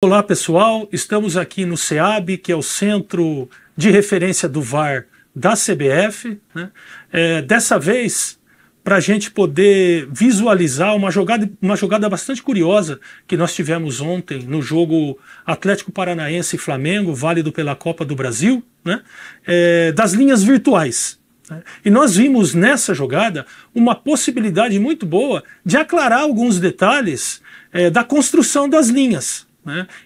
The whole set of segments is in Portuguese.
Olá pessoal, estamos aqui no CEAB, que é o Centro de Referência do VAR da CBF, né? Dessa vez, para a gente poder visualizar uma jogada bastante curiosa que nós tivemos ontem no jogo Atlético Paranaense e Flamengo, válido pela Copa do Brasil, né? Das linhas virtuais. E nós vimos nessa jogada uma possibilidade muito boa de aclarar alguns detalhes da construção das linhas.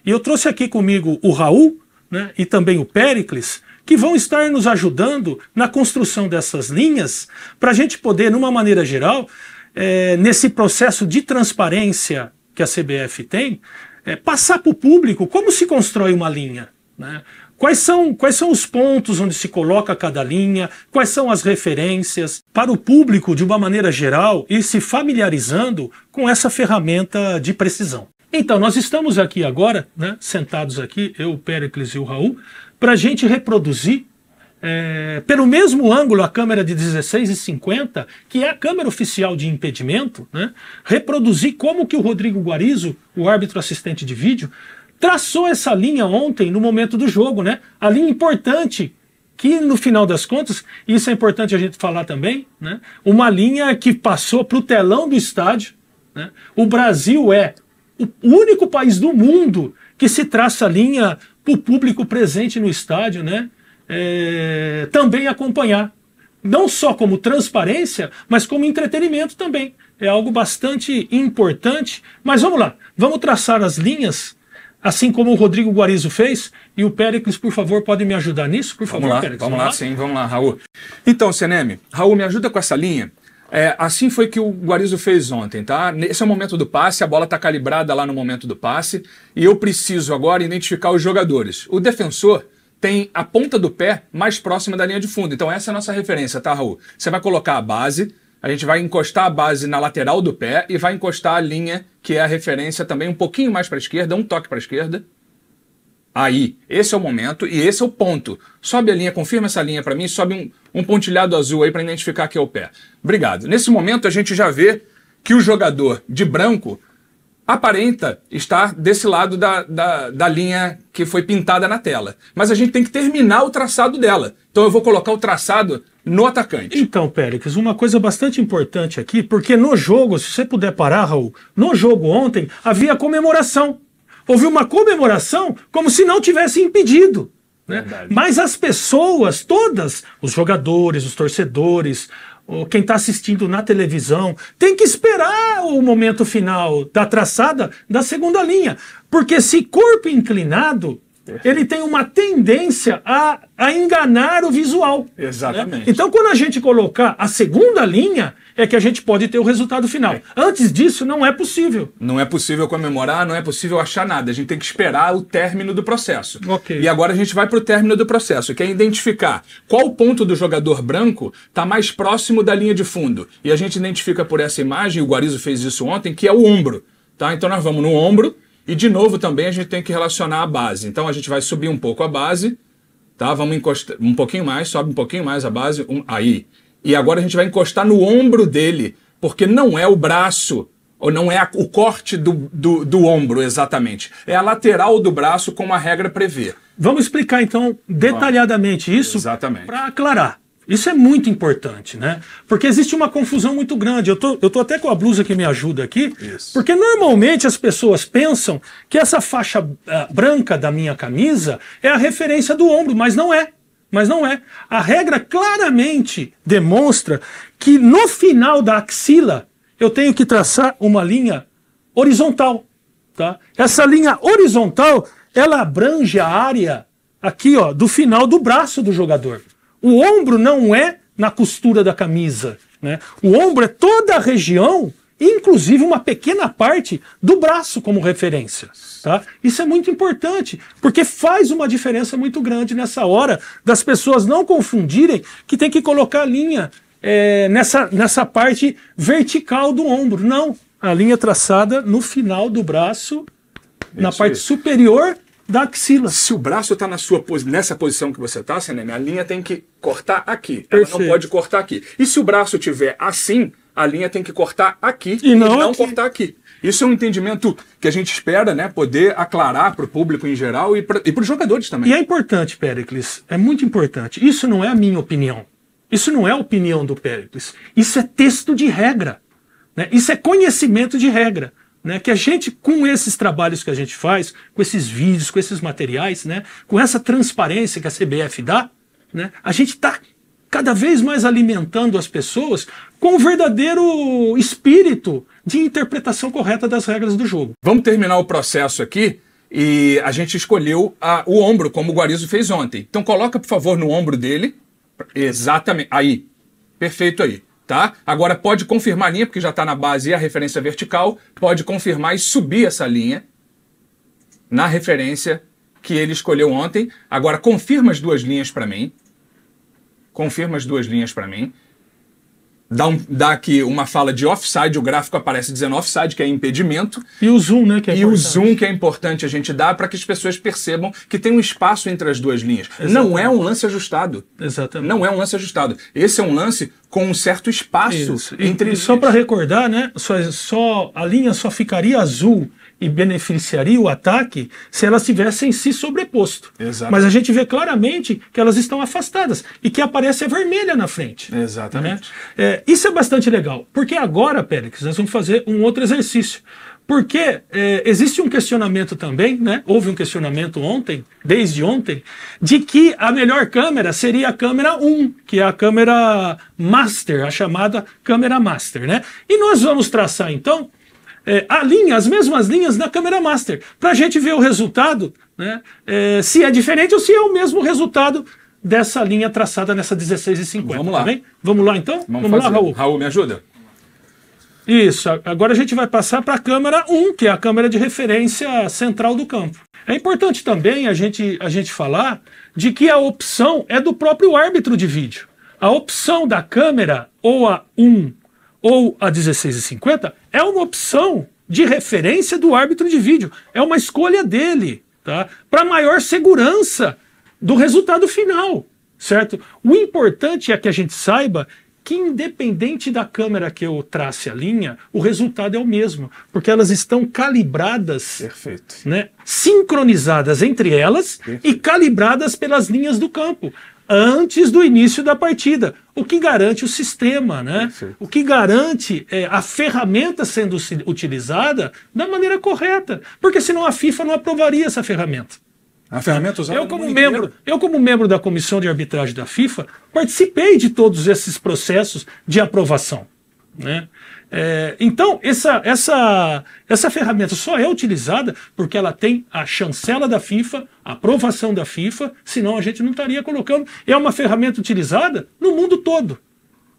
E eu trouxe aqui comigo o Raul, né, e também o Péricles, que vão estar nos ajudando na construção dessas linhas para a gente poder, numa maneira geral, nesse processo de transparência que a CBF tem, passar para o público como se constrói uma linha, né? Quais são os pontos onde se coloca cada linha, quais são as referências, para o público, de uma maneira geral, ir se familiarizando com essa ferramenta de precisão. Então, nós estamos aqui agora, né, sentados aqui, eu, o Péricles e o Raul, para a gente reproduzir, pelo mesmo ângulo, a câmera de 16:50, que é a câmera oficial de impedimento, né, reproduzir como que o Rodrigo Guarizo, o árbitro assistente de vídeo, traçou essa linha ontem no momento do jogo, né, a linha importante, que no final das contas, isso é importante a gente falar também, né, uma linha que passou para o telão do estádio, né. O Brasil é o único país do mundo que se traça a linha para o público presente no estádio, né, também acompanhar. Não só como transparência, mas como entretenimento também. É algo bastante importante. Mas vamos lá, vamos traçar as linhas, assim como o Rodrigo Guarizo fez. E o Péricles, por favor, pode me ajudar nisso? Por favor, Péricles. Vamos lá, sim, vamos lá, Raul. Então, Seneme, Raul, me ajuda com essa linha. Assim foi que o Guarizo fez ontem, tá? Esse é o momento do passe, a bola está calibrada lá no momento do passe, e eu preciso agora identificar os jogadores. O defensor tem a ponta do pé mais próxima da linha de fundo, então essa é a nossa referência, tá, Raul? Você vai colocar a base, a gente vai encostar a base na lateral do pé e vai encostar a linha, que é a referência também um pouquinho mais para a esquerda, um toque para a esquerda. Aí, esse é o momento e esse é o ponto. Sobe a linha, confirma essa linha para mim, sobe um pontilhado azul aí para identificar que é o pé. Obrigado. Nesse momento a gente já vê que o jogador de branco aparenta estar desse lado da linha que foi pintada na tela. Mas a gente tem que terminar o traçado dela. Então eu vou colocar o traçado no atacante. Então, Péricles, uma coisa bastante importante aqui, porque no jogo, se você puder parar, Raul, no jogo ontem havia comemoração. Houve uma comemoração como se não tivesse impedido, né? Mas as pessoas todas, os jogadores, os torcedores, quem está assistindo na televisão, tem que esperar o momento final da traçada da segunda linha. Porque se corpo inclinado, ele tem uma tendência a enganar o visual. Exatamente. Né? Então, quando a gente colocar a segunda linha, é que a gente pode ter o resultado final. Antes disso, não é possível. Não é possível comemorar, não é possível achar nada. A gente tem que esperar o término do processo. Okay. E agora a gente vai para o término do processo, que é identificar qual ponto do jogador branco está mais próximo da linha de fundo. E a gente identifica por essa imagem, o Guarizo fez isso ontem, que é o ombro. Tá? Então nós vamos no ombro e, de novo, também a gente tem que relacionar a base. Então a gente vai subir um pouco a base, tá? Vamos encostar um pouquinho mais, sobe um pouquinho mais a base, aí. E agora a gente vai encostar no ombro dele, porque não é o braço, ou não é o corte do ombro exatamente. É a lateral do braço, como a regra prevê. Vamos explicar então detalhadamente isso para aclarar. Isso é muito importante, né? Porque existe uma confusão muito grande. Eu tô até com a blusa que me ajuda aqui, porque normalmente as pessoas pensam que essa faixa branca da minha camisa é a referência do ombro, mas não é. Mas não é. A regra claramente demonstra que no final da axila eu tenho que traçar uma linha horizontal. Tá? Essa linha horizontal, ela abrange a área aqui, ó, do final do braço do jogador. O ombro não é na costura da camisa, né? O ombro é toda a região, inclusive uma pequena parte do braço como referência. Tá? Isso é muito importante, porque faz uma diferença muito grande nessa hora das pessoas não confundirem que tem que colocar a linha nessa parte vertical do ombro. Não, a linha traçada no final do braço, na parte superior da axila. Se o braço está nessa posição que você está, Seneme, a linha tem que cortar aqui. Ela não pode cortar aqui. E se o braço estiver assim, a linha tem que cortar aqui e não cortar aqui. Isso é um entendimento que a gente espera, né, poder aclarar para o público em geral e para os jogadores também. E é importante, Péricles, é muito importante. Isso não é a minha opinião. Isso não é a opinião do Péricles. Isso é texto de regra, né? Isso é conhecimento de regra. Né, que a gente, com esses trabalhos que a gente faz, com esses vídeos, com esses materiais, né, com essa transparência que a CBF dá, né, a gente está cada vez mais alimentando as pessoas com o verdadeiro espírito de interpretação correta das regras do jogo. Vamos terminar o processo aqui e a gente escolheu o ombro, como o Guarizo fez ontem. Então coloca, por favor, no ombro dele. Exatamente. Aí. Perfeito aí. Tá? Agora pode confirmar a linha, porque já está na base e a referência vertical, pode confirmar e subir essa linha na referência que ele escolheu ontem. Agora confirma as duas linhas para mim. Confirma as duas linhas para mim. Dá aqui uma fala de offside, o gráfico aparece dizendo offside, que é impedimento. E o zoom, né? Que é importante. O zoom que é importante a gente dar para que as pessoas percebam que tem um espaço entre as duas linhas. Exatamente. Não é um lance ajustado. Exatamente. Não é um lance ajustado. Esse é um lance com um certo espaço entre e só para recordar, né? A linha só ficaria azul e beneficiaria o ataque se elas tivessem se sobreposto. Exatamente. Mas a gente vê claramente que elas estão afastadas e que aparece a vermelha na frente. Exatamente. Né? Isso é bastante legal, porque agora, Péricles, nós vamos fazer um outro exercício. Porque existe um questionamento também, né? Houve um questionamento ontem, desde ontem, de que a melhor câmera seria a câmera 1, que é a câmera master, a chamada câmera master, né? E nós vamos traçar, então, as mesmas linhas na câmera master, para a gente ver o resultado, né? Se é diferente ou se é o mesmo resultado dessa linha traçada nessa 16:50. Vamos lá. Tá bem? Vamos lá, então? Vamos lá, Raul. Raul, me ajuda? Isso, agora a gente vai passar para a câmera 1, que é a câmera de referência central do campo. É importante também a gente falar de que a opção é do próprio árbitro de vídeo. A opção da câmera, ou a 1 ou a 16:50, é uma opção de referência do árbitro de vídeo. É uma escolha dele, tá? Para maior segurança do resultado final, certo? O importante é que a gente saiba que, independente da câmera que eu trace a linha, o resultado é o mesmo, porque elas estão calibradas, Perfeito. Né, sincronizadas entre elas. Perfeito. E calibradas pelas linhas do campo, antes do início da partida, o que garante o sistema, né? Perfeito. O que garante a ferramenta sendo utilizada da maneira correta, porque senão a FIFA não aprovaria essa ferramenta. A ferramenta usada eu como membro da comissão de arbitragem da FIFA, participei de todos esses processos de aprovação, né? Então, essa ferramenta só é utilizada porque ela tem a chancela da FIFA, a aprovação da FIFA, senão a gente não estaria colocando. É uma ferramenta utilizada no mundo todo.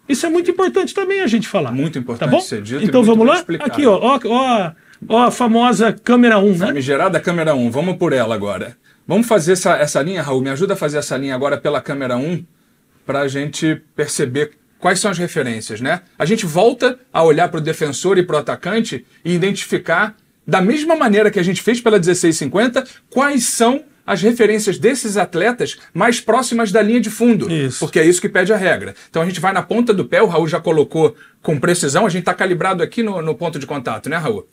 Isso é muito importante também a gente falar. Muito importante, tá bom? ser dito. Então vamos lá? Explicado. Aqui, ó a famosa câmera 1, né? Famigerada câmera 1, vamos por ela agora. Vamos fazer essa linha, Raul, me ajuda a fazer essa linha agora pela câmera 1, para a gente perceber quais são as referências, né? A gente volta a olhar para o defensor e para o atacante e identificar, da mesma maneira que a gente fez pela 16:50, quais são as referências desses atletas mais próximas da linha de fundo. Isso. Porque é isso que pede a regra. Então a gente vai na ponta do pé, o Raul já colocou com precisão, a gente está calibrado aqui no ponto de contato, né, Raul?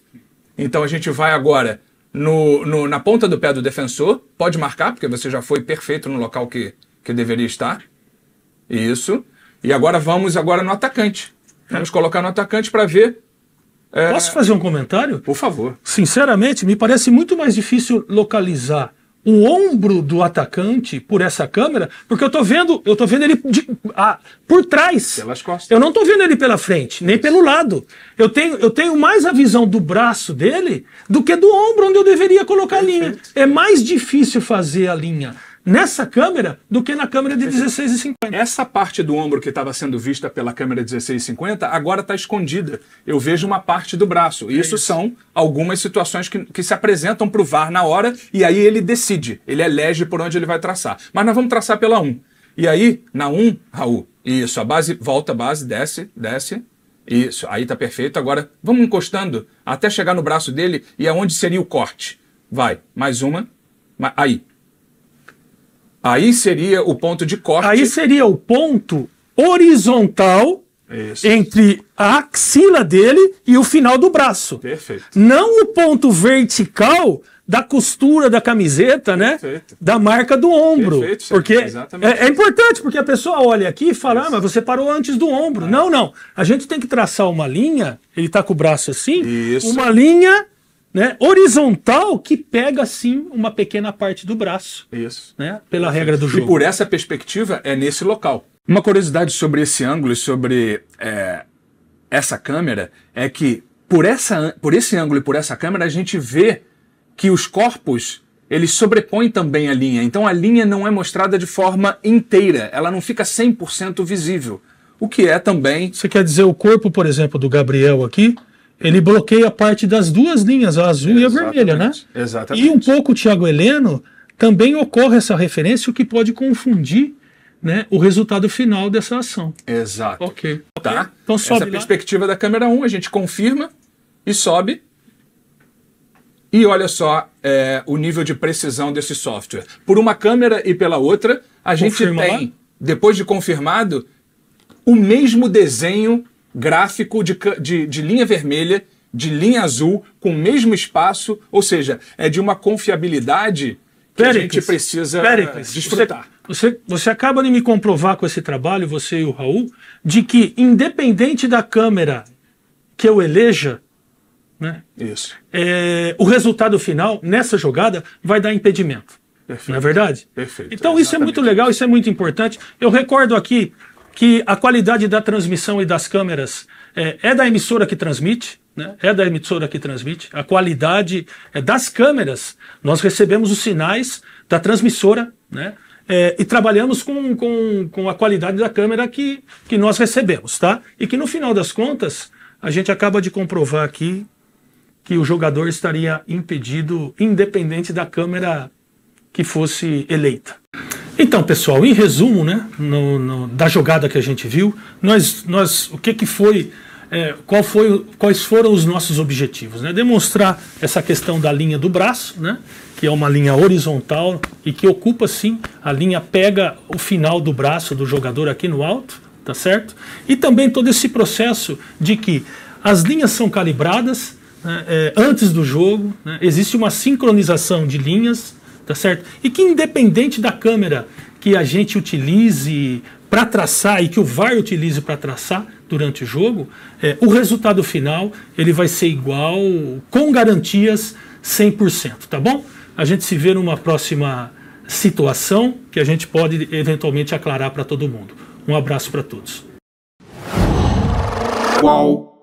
Então a gente vai agora na ponta do pé do defensor, pode marcar, porque você já foi perfeito no local que deveria estar. Isso. E agora vamos no atacante. Vamos colocar no atacante para ver. Posso fazer um comentário? Por favor. Sinceramente, me parece muito mais difícil localizar o ombro do atacante por essa câmera, porque eu tô vendo ele por trás. Pelas costas. Eu não tô vendo ele pela frente, nem pelo lado. Eu tenho mais a visão do braço dele do que do ombro, onde eu deveria colocar a linha. É mais difícil fazer a linha nessa câmera do que na câmera de 16:50. Essa parte do ombro que estava sendo vista pela câmera 16:50 agora está escondida. Eu vejo uma parte do braço. Isso são algumas situações que se apresentam para o VAR na hora e aí ele decide, ele elege por onde ele vai traçar. Mas nós vamos traçar pela 1. E aí, na 1, Raul, isso, a base, volta a base, desce. Isso, aí tá perfeito. Agora vamos encostando até chegar no braço dele e aonde seria o corte. Vai, mais uma, aí. Aí seria o ponto de corte. Aí seria o ponto horizontal, Isso. entre a axila dele e o final do braço. Perfeito. Não o ponto vertical da costura da camiseta, né? Perfeito. Da marca do ombro. Perfeito, porque exatamente. é importante, porque a pessoa olha aqui e fala, ah, mas você parou antes do ombro. Não, não. A gente tem que traçar uma linha, ele está com o braço assim, Isso. uma linha, né, horizontal que pega assim uma pequena parte do braço. Isso. Né, pela regra do jogo. E por essa perspectiva é nesse local. Uma curiosidade sobre esse ângulo e sobre essa câmera é que por esse ângulo e por essa câmera a gente vê que os corpos eles sobrepõem também a linha. Então a linha não é mostrada de forma inteira, ela não fica 100% visível. O que é também... Você quer dizer o corpo, por exemplo, do Gabriel aqui, ele bloqueia a parte das duas linhas, a azul e a vermelha, né? Exatamente. E um pouco o Thiago Heleno, também ocorre essa referência, o que pode confundir, né, o resultado final dessa ação. Exato. Ok. Tá? Então sobe essa perspectiva da câmera 1, a gente confirma e sobe. E olha só o nível de precisão desse software. Por uma câmera e pela outra, a gente tem, depois de confirmado, o mesmo desenho gráfico de linha vermelha, de linha azul, com o mesmo espaço, ou seja, é de uma confiabilidade que a gente precisa desfrutar. Você acaba de me comprovar com esse trabalho, você e o Raul, de que independente da câmera que eu eleja, né, isso. O resultado final nessa jogada vai dar impedimento. Perfeito. Não é verdade? Perfeito. Então isso é muito legal, isso é muito importante. Eu recordo aqui que a qualidade da transmissão e das câmeras é da emissora que transmite, né? É da emissora que transmite. A qualidade das câmeras, nós recebemos os sinais da transmissora, né? E trabalhamos com a qualidade da câmera que nós recebemos, tá? E que no final das contas, a gente acaba de comprovar aqui que o jogador estaria impedido, independente da câmera que fosse eleita. Então, pessoal, em resumo, né, da jogada que a gente viu, o que foi, quais foram os nossos objetivos, né? Demonstrar essa questão da linha do braço, né, que é uma linha horizontal e que ocupa, sim, a linha pega o final do braço do jogador aqui no alto, tá certo? E também todo esse processo de que as linhas são calibradas, né, antes do jogo, né, existe uma sincronização de linhas, tá certo? E que independente da câmera que a gente utilize para traçar e que o VAR utilize para traçar durante o jogo, o resultado final ele vai ser igual, com garantias 100%, tá bom? A gente se vê numa próxima situação que a gente pode eventualmente aclarar para todo mundo. Um abraço para todos. Uau.